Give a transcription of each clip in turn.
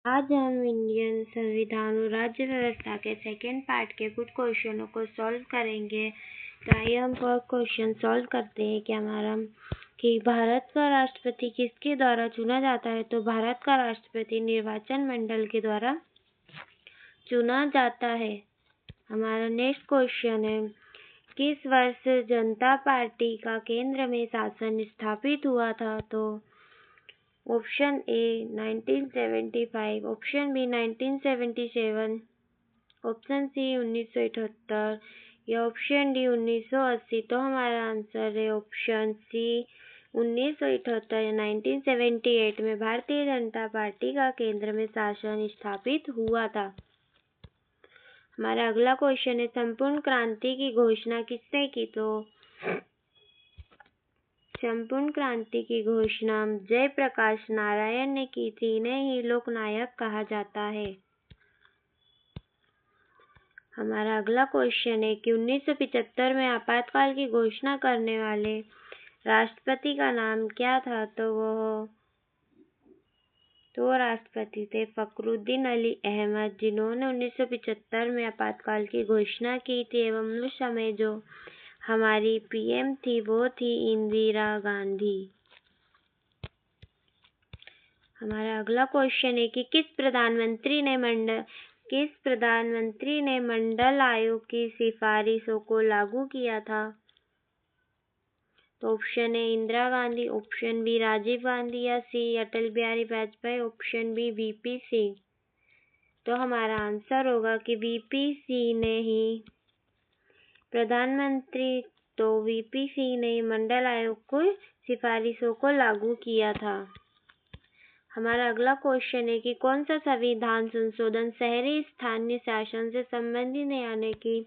आज हम इंडियन संविधान और राज्य व्यवस्था के सेकेंड पार्ट के कुछ क्वेश्चनों को सॉल्व करेंगे। तो आइए हम फर्स्ट क्वेश्चन सॉल्व करते हैं कि भारत का राष्ट्रपति किसके द्वारा चुना जाता है। तो भारत का राष्ट्रपति निर्वाचन मंडल के द्वारा चुना जाता है। हमारा नेक्स्ट क्वेश्चन है, किस वर्ष जनता पार्टी का केंद्र में शासन स्थापित हुआ था। तो option A 1975, option B 1977, option C 1978 या ऑप्शन डी 1980। तो हमारा आंसर है ऑप्शन सी 1978 या 1978 में भारतीय जनता पार्टी का केंद्र में शासन स्थापित हुआ था। हमारा अगला क्वेश्चन है, संपूर्ण क्रांति की घोषणा किसने की। तो संपूर्ण क्रांति की घोषणा जयप्रकाश नारायण ने की थी। इन्हें ही लोकनायक कहा जाता है। हमारा अगला क्वेश्चन है कि 1975 में आपातकाल की घोषणा करने वाले राष्ट्रपति का नाम क्या था। तो राष्ट्रपति थे फखरुद्दीन अली अहमद, जिन्होंने 1975 में आपातकाल की घोषणा की थी। एवं उस समय जो हमारी पीएम थी वो थी इंदिरा गांधी। हमारा अगला क्वेश्चन है कि किस प्रधानमंत्री ने मंडल आयोग की सिफारिशों को लागू किया था। तो option A Indira Gandhi, option B Rajiv Gandhi या C Atal Bihari Vajpayee, option B VP Singh. तो हमारा आंसर होगा कि वीपी सिंह ने ही वीपी सिंह ने मंडल आयोग को सिफारिशों को लागू किया था। हमारा अगला क्वेश्चन है कि कौन सा संविधान संशोधन शहरी स्थानीय शासन से संबंधित है, यानी कि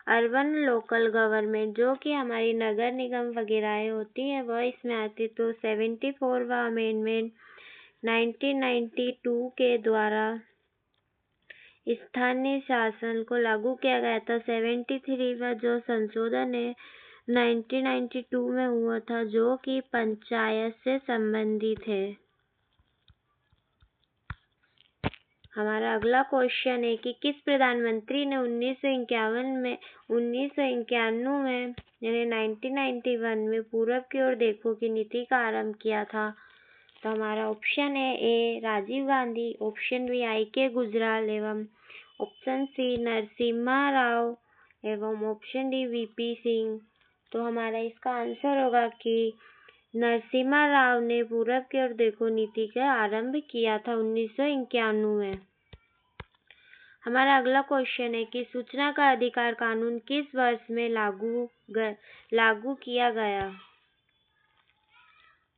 अर्बन लोकल गवर्नमेंट, जो कि हमारी नगर निगम वगैरह होती है, वह इसमें आती। तो 74वां अमेंडमेंट 1992 के द्वारा स्थानीय शासन को लागू किया गया था। 73वां जो संशोधन है 1992 में हुआ था, जो कि पंचायत से संबंधित है। हमारा अगला क्वेश्चन है कि किस प्रधानमंत्री ने 1991 में यानी 1991 में पूरब की ओर देखो की नीति का आरंभ किया था। तो हमारा ऑप्शन है A Rajiv Gandhi, option B IK. Gujral एवं ऑप्शन सी नरसिम्हा राव एवं ऑप्शन डी वीपी सिंह। तो हमारा इसका आंसर होगा कि नरसिम्हा राव ने पूरब की ओर देखो नीति का आरंभ किया था 1991 में। हमारा अगला क्वेश्चन है कि सूचना का अधिकार कानून किस वर्ष में लागू किया गया।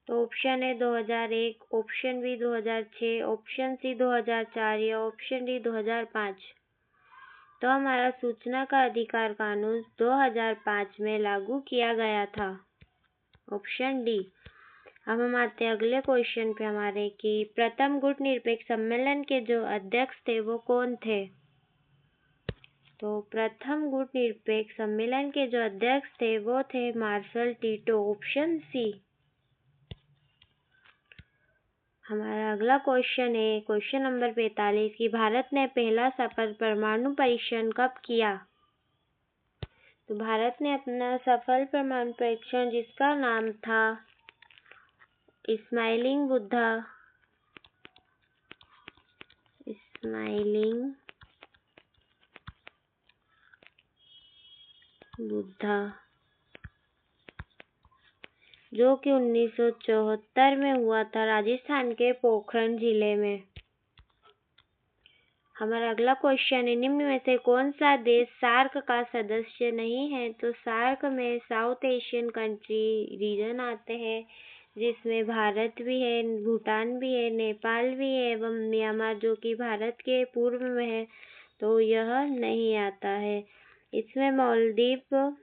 तो ऑप्शन है 2001, ऑप्शन बी 2006, ऑप्शन सी 2004 या ऑप्शन डी 2005। तो हमारा सूचना का अधिकार कानून 2005 में लागू किया गया था, ऑप्शन डी। अब हम आते हैं अगले क्वेश्चन पे हमारे कि प्रथम गुटनिरपेक्ष सम्मेलन के जो अध्यक्ष थे वो कौन थे। तो प्रथम गुटनिरपेक्ष सम्मेलन के जो अध्यक्ष थे वो थे मार्शल टीटो, ऑप्शन सी। हमारा अगला क्वेश्चन है क्वेश्चन नंबर 45 कि भारत ने पहला सफल परमाणु परीक्षण कब किया। तो भारत ने अपना सफल परमाणु परीक्षण, जिसका नाम था स्माइलिंग बुद्धा, जो कि 1974 में हुआ था राजस्थान के पोखरण जिले में। हमारा अगला क्वेश्चन है निम्न में से कौन सा देश सार्क का सदस्य नहीं है। तो सार्क में साउथ एशियन कंट्री रीजन आते हैं, जिसमें भारत भी है, भूटान भी है, नेपाल भी है एवं म्यांमार, जो कि भारत के पूर्व में है, तो यह नहीं आता है। इसमें मालदीव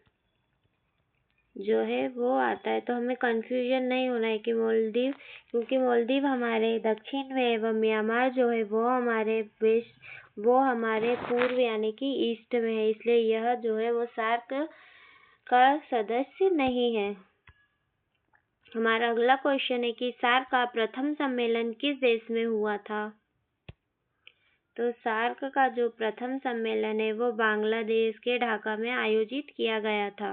जो है वो आता है। तो हमें कंफ्यूजन नहीं होना है कि क्योंकि मालदीव हमारे दक्षिण में एवं म्यांमार जो है वो हमारे पूर्व यानी कि ईस्ट में है, इसलिए यह जो है वो सार्क का सदस्य नहीं है। हमारा अगला क्वेश्चन है कि सार्क का प्रथम सम्मेलन किस देश में हुआ था। तो सार्क का जो प्रथम सम्मेलन है वो बांग्लादेश के ढाका में आयोजित किया गया था।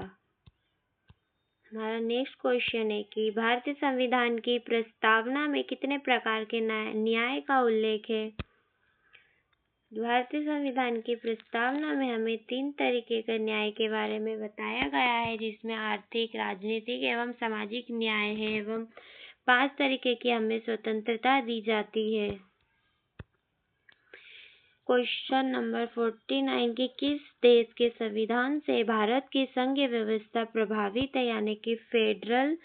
हमारा नेक्स्ट क्वेश्चन है कि भारतीय संविधान की प्रस्तावना में कितने प्रकार के न्याय का उल्लेख है। भारतीय संविधान की प्रस्तावना में हमें 3 तरीके के न्याय के बारे में बताया गया है, जिसमें आर्थिक, राजनीतिक एवं सामाजिक न्याय है एवं 5 तरीके की हमें स्वतंत्रता दी जाती है। क्वेश्चन नंबर 49 कि किस देश के संविधान से भारत की संघीय व्यवस्था प्रभावित है, यानी कि फेडरल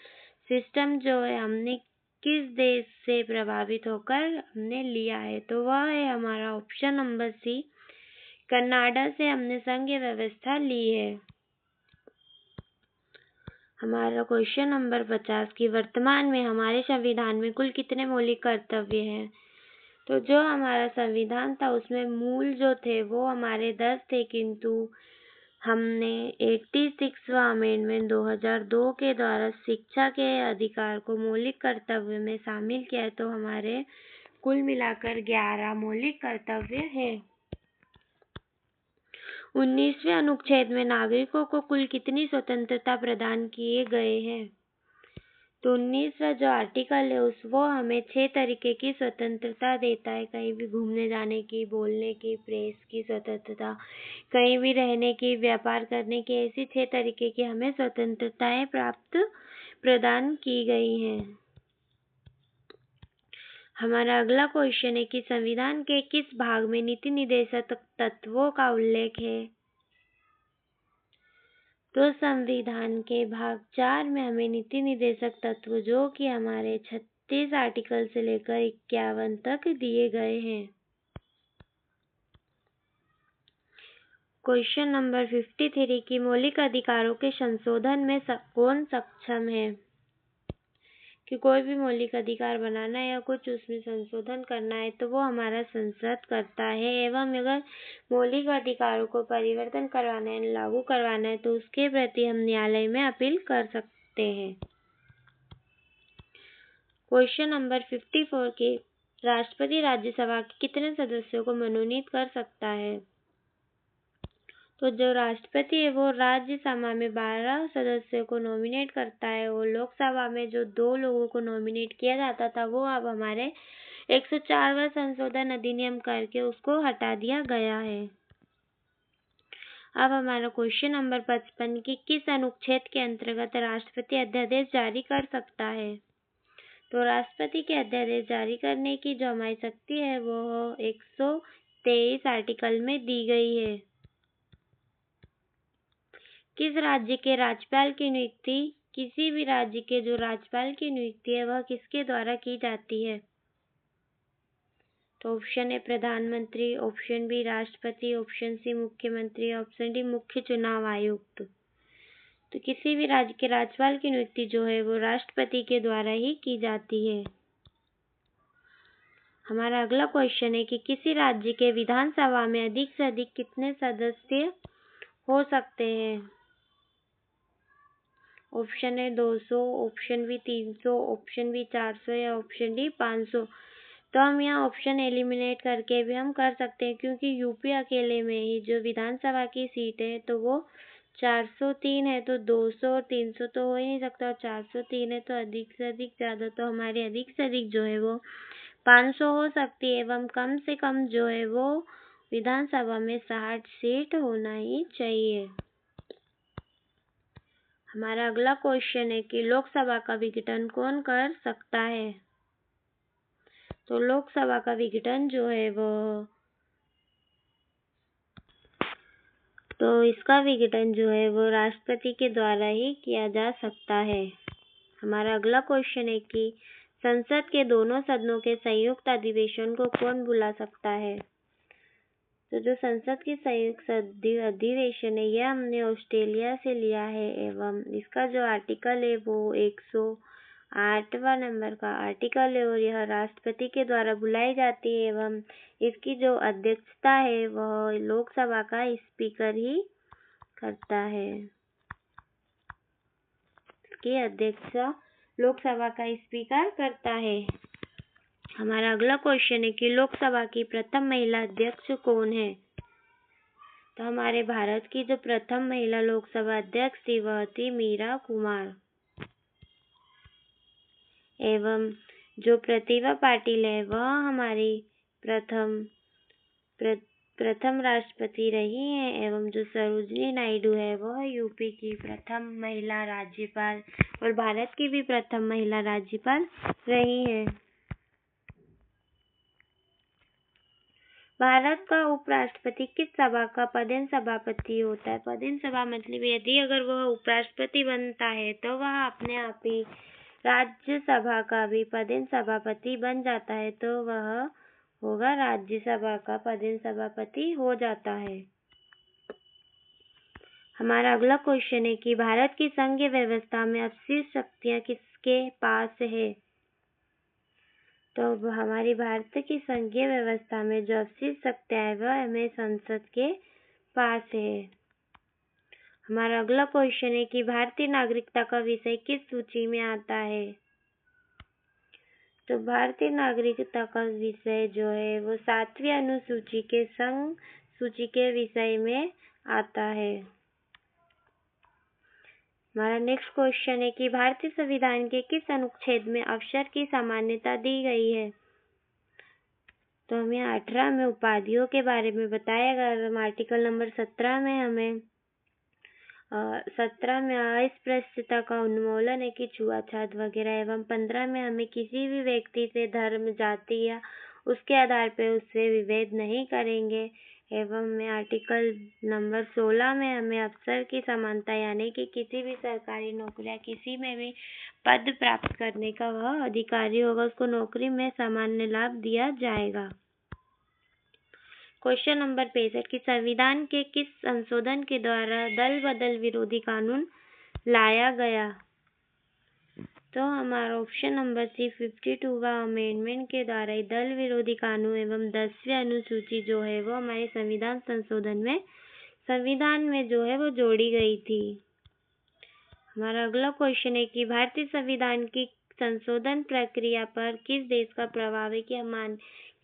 सिस्टम जो है हमने किस देश से प्रभावित होकर हमने लिया है, तो वह है हमारा ऑप्शन नंबर सी, कनाडा से हमने संघीय व्यवस्था ली है। हमारा क्वेश्चन नंबर 50 कि वर्तमान में हमारे संविधान में कुल कितने मौलिक कर्तव्य हैं। तो जो हमारा संविधान था उसमें मूल जो थे वो हमारे 10 थे, किंतु हमने 86वां अमेंडमेंट 2002 के द्वारा शिक्षा के अधिकार को मौलिक कर्तव्य में शामिल किया है, तो हमारे कुल मिलाकर 11 मौलिक कर्तव्य है। 19वें अनुच्छेद में नागरिकों को कुल कितनी स्वतंत्रता प्रदान किए गए हैं। तो 19वां जो आर्टिकल है वो हमें 6 तरीके की स्वतंत्रता देता है, कहीं भी घूमने जाने की, बोलने की, प्रेस की स्वतंत्रता, कहीं भी रहने की, व्यापार करने की, ऐसी 6 तरीके की हमें स्वतंत्रताएं प्रदान की गई हैं। हमारा अगला क्वेश्चन है कि संविधान के किस भाग में नीति निर्देशक तत्वों का उल्लेख है। तो संविधान के भाग 4 में हमें नीति निर्देशक तत्व जो कि हमारे 36 आर्टिकल से लेकर 51 तक दिए गए हैं। क्वेश्चन नंबर 53 की मौलिक अधिकारों के संशोधन में कौन सक्षम है। कि कोई भी मौलिक अधिकार बनाना है या कुछ उसमें संशोधन करना है तो वो हमारा संसद करता है, एवं अगर मौलिक अधिकारों को परिवर्तन करवाना है, लागू करवाना है, तो उसके प्रति हम न्यायालय में अपील कर सकते हैं। क्वेश्चन नंबर 54 के राष्ट्रपति राज्यसभा के कितने सदस्यों को मनोनीत कर सकता है। तो जो राष्ट्रपति है वो राज्यसभा में 12 सदस्यों को नॉमिनेट करता है, और लोकसभा में जो 2 लोगों को नॉमिनेट किया जाता था वो अब हमारे 104वां संशोधन अधिनियम करके उसको हटा दिया गया है। अब हमारा क्वेश्चन नंबर 55 की किस अनुच्छेद के अंतर्गत राष्ट्रपति अध्यादेश जारी कर सकता है। तो राष्ट्रपति के अध्यादेश जारी करने की जो हमारी शक्ति है वो 123 आर्टिकल में दी गई है। किस राज्य के राज्यपाल की नियुक्ति, किसी भी राज्य के जो राज्यपाल की नियुक्ति है वह किसके द्वारा की जाती है। तो ऑप्शन ए प्रधानमंत्री, ऑप्शन बी राष्ट्रपति, ऑप्शन सी मुख्यमंत्री, ऑप्शन डी मुख्य चुनाव आयुक्त। तो किसी भी राज्य के राज्यपाल की नियुक्ति जो है वो राष्ट्रपति के द्वारा ही की जाती है। हमारा अगला क्वेश्चन है कि किसी राज्य के विधानसभा में अधिक से अधिक कितने सदस्य हो सकते हैं। ऑप्शन है 200, ऑप्शन बी 300, ऑप्शन बी 400 या ऑप्शन डी 500। तो हम यहाँ ऑप्शन एलिमिनेट करके भी हम कर सकते हैं, क्योंकि यूपी अकेले में ही जो विधानसभा की सीट है तो वो 403 है, तो 200 और 300 तो हो ही नहीं सकता, और 403 है तो अधिक से अधिक ज़्यादा तो हमारी अधिक से अधिक जो है वो 500 हो सकती है, एवं कम से कम जो है वो विधानसभा में 60 सीट होना ही चाहिए। हमारा अगला क्वेश्चन है कि लोकसभा का विघटन कौन कर सकता है। तो लोकसभा का विघटन जो है इसका विघटन जो है वो राष्ट्रपति के द्वारा ही किया जा सकता है। हमारा अगला क्वेश्चन है कि संसद के दोनों सदनों के संयुक्त अधिवेशन को कौन बुला सकता है। तो जो संसद की संयुक्त अधिवेशन है यह हमने ऑस्ट्रेलिया से लिया है, एवं इसका जो आर्टिकल है वो 108वां नंबर का आर्टिकल है, और यह राष्ट्रपति के द्वारा बुलाई जाती है, एवं इसकी जो अध्यक्षता है वह लोकसभा का स्पीकर ही करता है। इसकी अध्यक्षता लोकसभा का स्पीकर करता है। हमारा अगला क्वेश्चन है कि लोकसभा की प्रथम महिला अध्यक्ष कौन है। तो हमारे भारत की जो प्रथम महिला लोकसभा अध्यक्ष थी वह थी मीरा कुमार। एवं जो प्रतिभा पाटिल है वह हमारी प्रथम राष्ट्रपति रही हैं। एवं जो सरोजिनी नायडू है वह यूपी की प्रथम महिला राज्यपाल और भारत की भी प्रथम महिला राज्यपाल रही हैं। भारत का उपराष्ट्रपति किस सभा का पदेन सभापति होता है। पदेन सभा मतलब यदि अगर वह उपराष्ट्रपति बनता है तो वह अपने आप ही राज्यसभा का भी पदेन सभापति बन जाता है, तो वह होगा राज्यसभा का पदेन सभापति हो जाता है। हमारा अगला क्वेश्चन है कि भारत की संघीय व्यवस्था में असीमित शक्तियां किसके पास है। तो हमारी भारत की संघीय व्यवस्था में जो असीमित शक्तियां है वह हमें संसद के पास है। हमारा अगला क्वेश्चन है कि भारतीय नागरिकता का विषय किस सूची में आता है। तो भारतीय नागरिकता का विषय जो है वो 7वीं अनुसूची के संघ सूची के विषय में आता है। हमारा नेक्स्ट क्वेश्चन है कि भारतीय संविधान के किस अनुच्छेद में अवसर की सामान्यता दी गई है। तो हमें 18 में उपाधियों के बारे में बताया गया। आर्टिकल नंबर 17 में हमें 17 में अस्पृश्यता का उन्मूलन है कि छुआछूत वगैरह। एवं 15 में हमें किसी भी व्यक्ति से धर्म, जाति या उसके आधार पर उससे विभेद नहीं करेंगे। एवं में आर्टिकल नंबर 16 में हमें अवसर की समानता यानी कि किसी भी सरकारी नौकरी या किसी में भी पद प्राप्त करने का वह अधिकारी होगा, उसको नौकरी में सामान्य लाभ दिया जाएगा। क्वेश्चन नंबर 65 कि संविधान के किस संशोधन के द्वारा दल बदल विरोधी कानून लाया गया। तो हमारा ऑप्शन नंबर सी 52वां अमेंडमेंट के द्वारा दल विरोधी कानून एवं 10वीं अनुसूची जो है वो हमारे संविधान संशोधन में संविधान में जो है वो जोड़ी गई थी। हमारा अगला क्वेश्चन है कि भारतीय संविधान की संशोधन प्रक्रिया पर किस देश का प्रभाव है।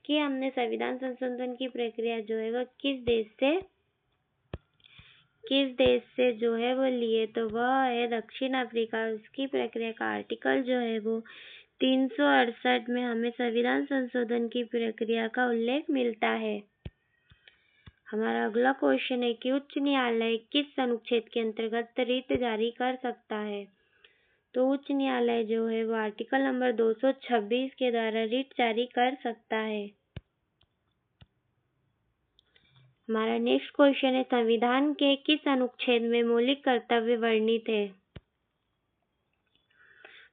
कि हमने संविधान संशोधन की प्रक्रिया जो है वह किस देश से जो है वो लिए, तो वह है दक्षिण अफ्रीका। उसकी प्रक्रिया का आर्टिकल जो है वो 368 में हमें संविधान संशोधन की प्रक्रिया का उल्लेख मिलता है। हमारा अगला क्वेश्चन है कि उच्च न्यायालय किस अनुच्छेद के अंतर्गत रिट जारी कर सकता है। तो उच्च न्यायालय जो है वो आर्टिकल नंबर 226 के द्वारा रिट जारी कर सकता है। हमारा नेक्स्ट क्वेश्चन है संविधान के किस अनुच्छेद में मौलिक कर्तव्य वर्णित है।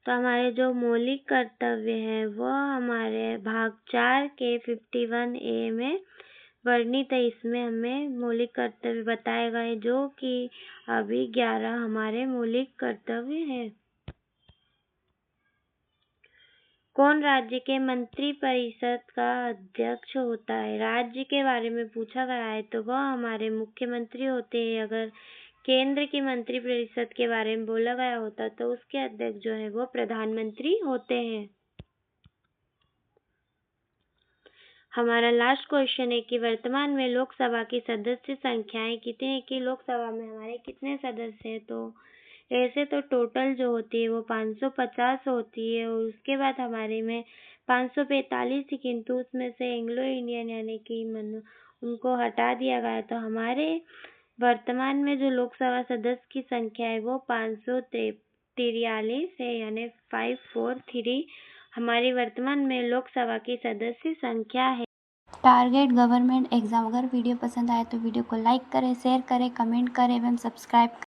तो हमारे जो मौलिक कर्तव्य है वह हमारे भाग 4 के 51A में वर्णित है। इसमें हमें मौलिक कर्तव्य बताया गया है जो कि अभी 11 हमारे मौलिक कर्तव्य हैं। कौन राज्य के मंत्रिपरिषद का अध्यक्ष होता है। राज्य के बारे में पूछा गया है तो वह हमारे मुख्यमंत्री होते हैं। अगर केंद्र की मंत्रिपरिषद के बारे में बोला गया होता तो उसके अध्यक्ष जो है वो प्रधानमंत्री होते हैं। हमारा लास्ट क्वेश्चन है कि वर्तमान में लोकसभा की सदस्य संख्याएं कितनी है। कि लोकसभा में हमारे कितने सदस्य हैं। तो ऐसे तो टोटल जो होती है वो 550 होती है और उसके बाद हमारे में 545 थी, किंतु उसमें से एंग्लो इंडियन यानी कि उनको हटा दिया गया। तो हमारे वर्तमान में जो लोकसभा सदस्य की संख्या है वो 543 है यानी 543 हमारी वर्तमान में लोकसभा की सदस्य संख्या है। Target government exam. अगर वीडियो पसंद आए तो वीडियो को लाइक करें, शेयर करें, कमेंट करें एवं सब्सक्राइब